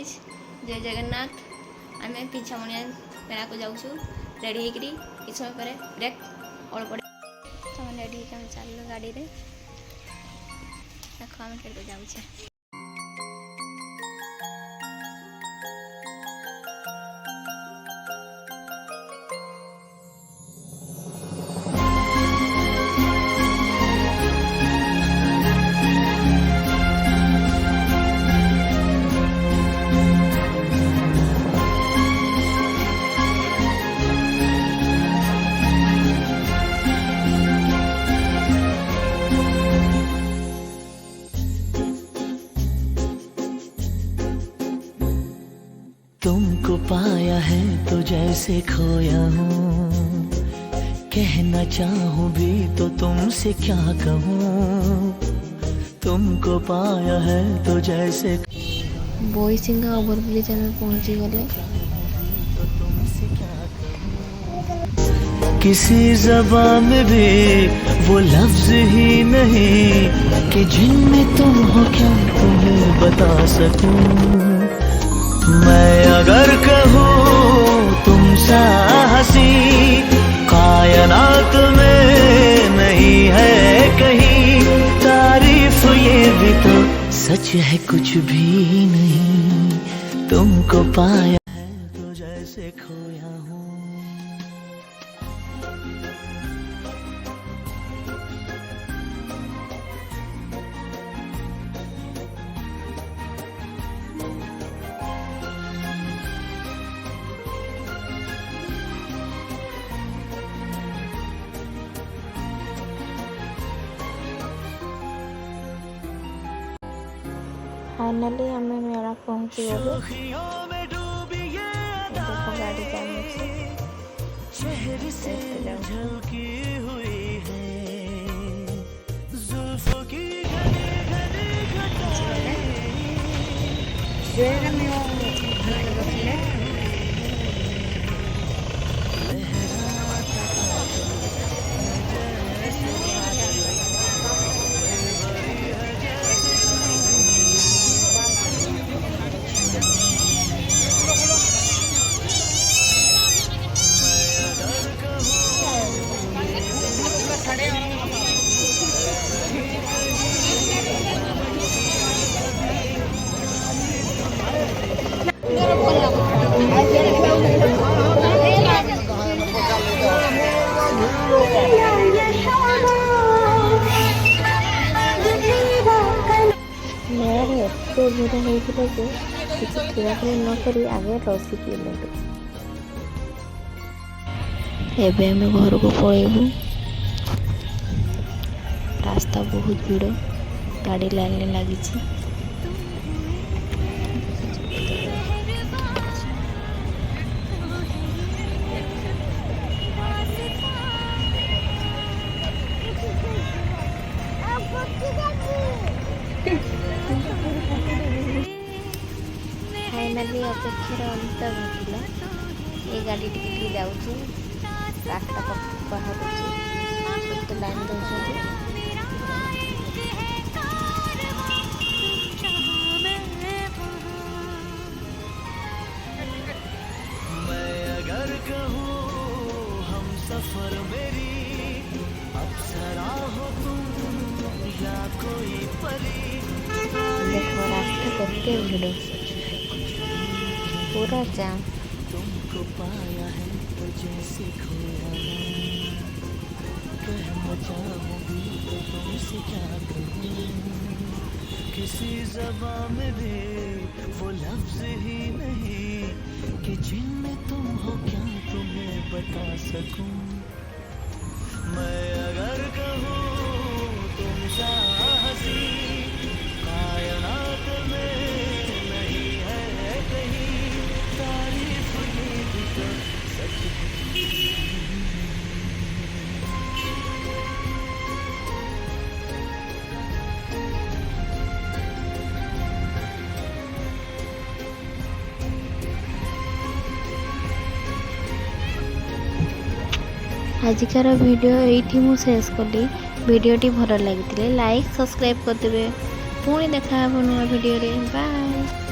Guys जय जगन्नाथ आम पिछामणिया मेला को जाऊँ रेडी होकरी किस समय पर ब्रेक अल्प रेडी होकर चल गाड़ी में देख आम के जाऊे तुमको पाया है तो जैसे खोया हूँ, कहना चाहूँ भी तो तुमसे क्या कहूँ। तुमको पाया है तो जैसे बोईसिंगा ओवरब्रिज में पहुंची गले। किसी ज़बान में भी वो लफ्ज ही नहीं कि जिनमें तुम हो क्या तुम्हें बता सकूं। मैं अगर कहूँ तुम सा हंसी कायनात में नहीं है कहीं, तारीफ ये भी तो सच है कुछ भी नहीं। तुमको पाया है तो जैसे खोया हूँ। फाइनली हमें मेला पहुंची गए। देखो गाड़ी जाने चेहरे से झलकी हुई है जुल्फों की घने घने घटाएं। मेरे एत भिड़ होता जे किसी किनाकिनी नक आगे रसी पीलु। एबे आम घर को पलैबू। रास्ता बहुत भिड़, गाड़ी लाइन लगी। फाइनाली अपेक्षार अंत घटिला। ये गाड़ी टिके जाऊँ रास्ता बाहर लाइन दौरान मैं अगर कहूँ हम सफर मेरी अप्सरा हो तुम या कोई परी। देखो रास्ता कितने भिड़, पूरा जाम। तुमको पाया है तो जैसे खोया हूँ, कहना चाहूँ भी तो तुमसे क्या कहूँ। किसी ज़बान में भी वो लफ्ज ही नहीं कि जिनमें तुम हो क्या तुम्हें बता सकूं। मैं अगर कहूँ तुम सा हंसी कायनात में नहीं है कहीं, तारीफ ये भी तो सच है। आजिकार वीडियो ये मु शेष कली। वीडियोटी भल लगी लाइक सब्सक्राइब करदे। पुणी देखा नुआ वीडियो। बाय।